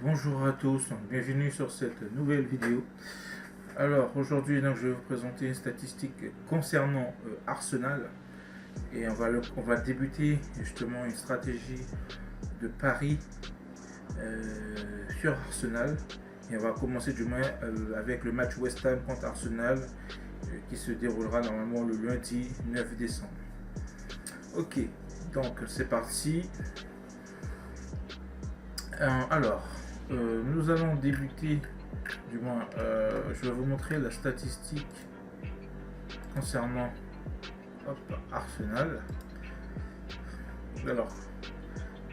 Bonjour à tous, donc bienvenue sur cette nouvelle vidéo. Alors aujourd'hui donc, je vais vous présenter une statistique concernant Arsenal et on va débuter justement une stratégie de pari sur Arsenal et on va commencer du moins avec le match West Ham contre Arsenal qui se déroulera normalement le lundi 9 décembre. Ok, donc c'est parti. Nous allons débuter, du moins, je vais vous montrer la statistique concernant Arsenal. Alors,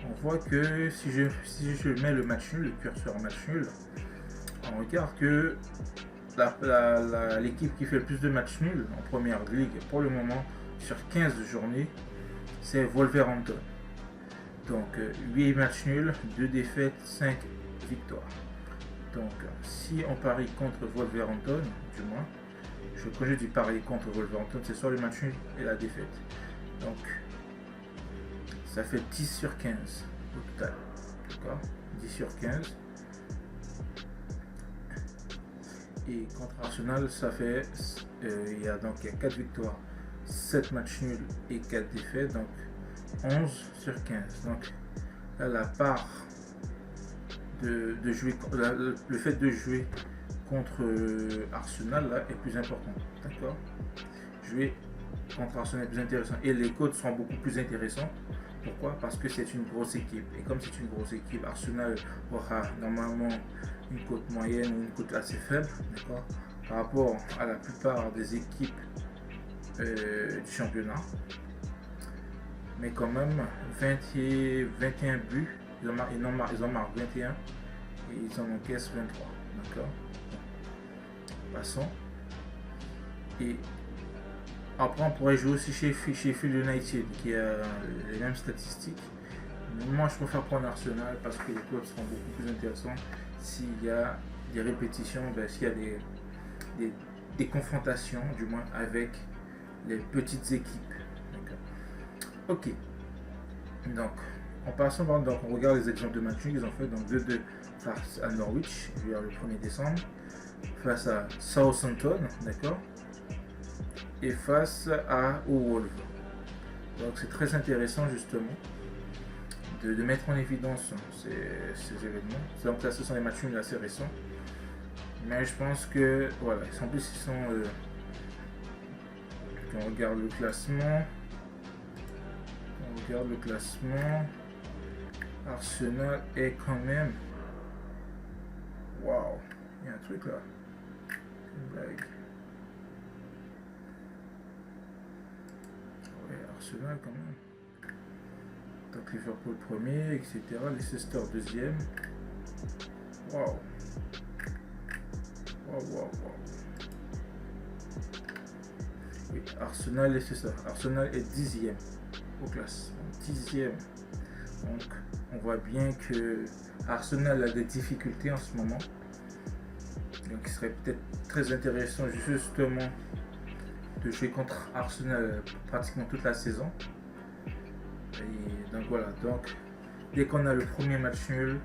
on voit que si je mets le match nul, le curseur match nul, on regarde que l'équipe qui fait le plus de matchs nuls en première ligue pour le moment sur 15 journées, c'est Wolverhampton. Donc 8 matchs nuls, 2 défaites, 5 victoires. Donc si on parie contre Wolverhampton, du moins, quand je dis parier contre Wolverhampton, c'est soit le match nul et la défaite. Donc ça fait 10 sur 15 au total. D'accord, 10 sur 15. Et contre Arsenal, ça fait il y a 4 victoires, 7 matchs nuls et 4 défaites. Donc 11 sur 15. Donc là, la part de jouer, le fait de jouer contre Arsenal là, est plus important. D'accord, jouer contre Arsenal est plus intéressant et les cotes seront beaucoup plus intéressants. Pourquoi? Parce que c'est une grosse équipe et comme c'est une grosse équipe, Arsenal aura normalement une cote moyenne ou une cote assez faible, d'accord, par rapport à la plupart des équipes du championnat. Mais quand même 21 buts, ils en marquent 21 et ils en encaissent 23. D'accord, passons. Et après on pourrait jouer aussi chez Sheffield United qui a les mêmes statistiques. Moi je préfère prendre Arsenal parce que les codes seront beaucoup plus intéressants s'il y a des répétitions, s'il y a des confrontations du moins avec les petites équipes. Ok, donc en passant donc on regarde les exemples de matchs qu'ils ont fait. Donc 2-2 face à Norwich le 1er décembre, face à Southampton, d'accord, et face aux Wolves. Donc c'est très intéressant justement de mettre en évidence ces événements. Donc là ce sont des matchs assez récents, mais je pense que voilà, en plus ils sont quand on regarde le classement, Arsenal est quand même, waouh, il y a un truc là, une blague. Ouais, Arsenal quand même. Donc Liverpool premier, etc. Leicester deuxième. Waouh. Oui, Arsenal, c'est ça. Arsenal est 10e au classement. 10e. Donc on voit bien que Arsenal a des difficultés en ce moment. Donc il serait peut-être très intéressant justement de jouer contre Arsenal pratiquement toute la saison. Et donc voilà, donc dès qu'on a le premier match nul,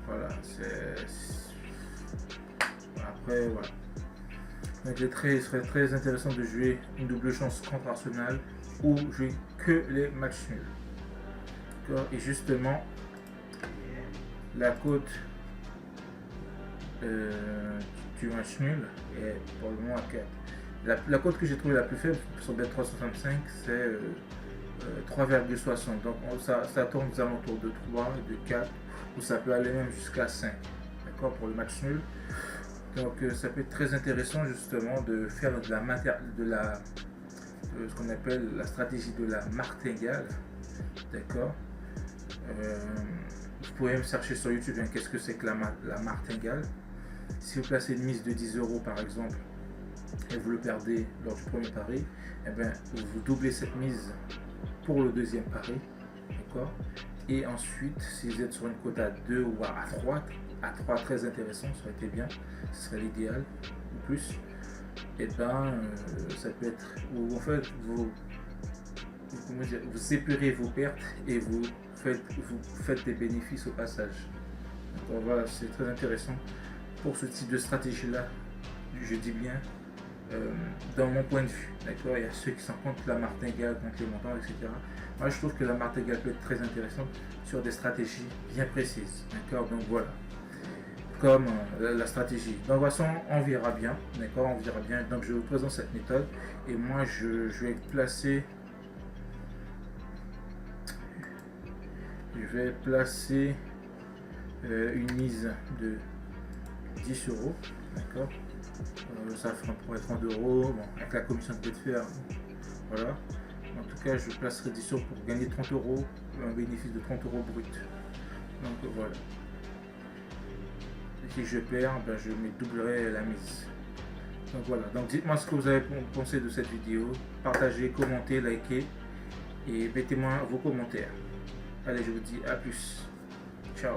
voilà, après voilà. Donc il serait très intéressant de jouer une double chance contre Arsenal ou jouer que les matchs nuls. Et justement, la cote du match nul est pour le moment à 4. La cote que j'ai trouvée la plus faible sur Bet365, c'est 3,60. Donc ça tourne aux alentours de 3, de 4, ou ça peut aller même jusqu'à 5. D'accord, pour le match nul. Donc ça peut être très intéressant justement de faire de ce qu'on appelle la stratégie de la martingale. D'accord. Vous pouvez me chercher sur YouTube qu'est-ce que c'est que la martingale. Si vous placez une mise de 10 € par exemple et vous le perdez lors du premier pari, vous doublez cette mise pour le deuxième pari. D'accord. Et ensuite, si vous êtes sur une cote à 2 ou à 3 très intéressant, ça aurait été bien, ce serait l'idéal ou plus. Et ça peut être, ou en fait vous épurez vos pertes et vous faites des bénéfices au passage. Donc voilà, c'est très intéressant pour ce type de stratégie-là, je dis bien, dans mon point de vue. D'accord, il y a ceux qui sont contre la martingale, contre les montants, etc. Moi, je trouve que la martingale peut être très intéressante sur des stratégies bien précises. D'accord, donc voilà, comme la stratégie. Donc, de toute façon, on verra bien. D'accord, on verra bien. Donc, je vous présente cette méthode et moi, je vais placer. Je vais placer une mise de 10 euros, d'accord, ça pourrait être 30 euros, bon, avec la commission de faire, voilà. En tout cas, je placerai 10 euros pour gagner 30 euros, un bénéfice de 30 euros brut. Donc voilà. Et si je perds, ben, je me doublerai la mise. Donc voilà. Donc dites-moi ce que vous avez pensé de cette vidéo. Partagez, commentez, likez et mettez-moi vos commentaires. Allez, je vous dis à plus. Ciao.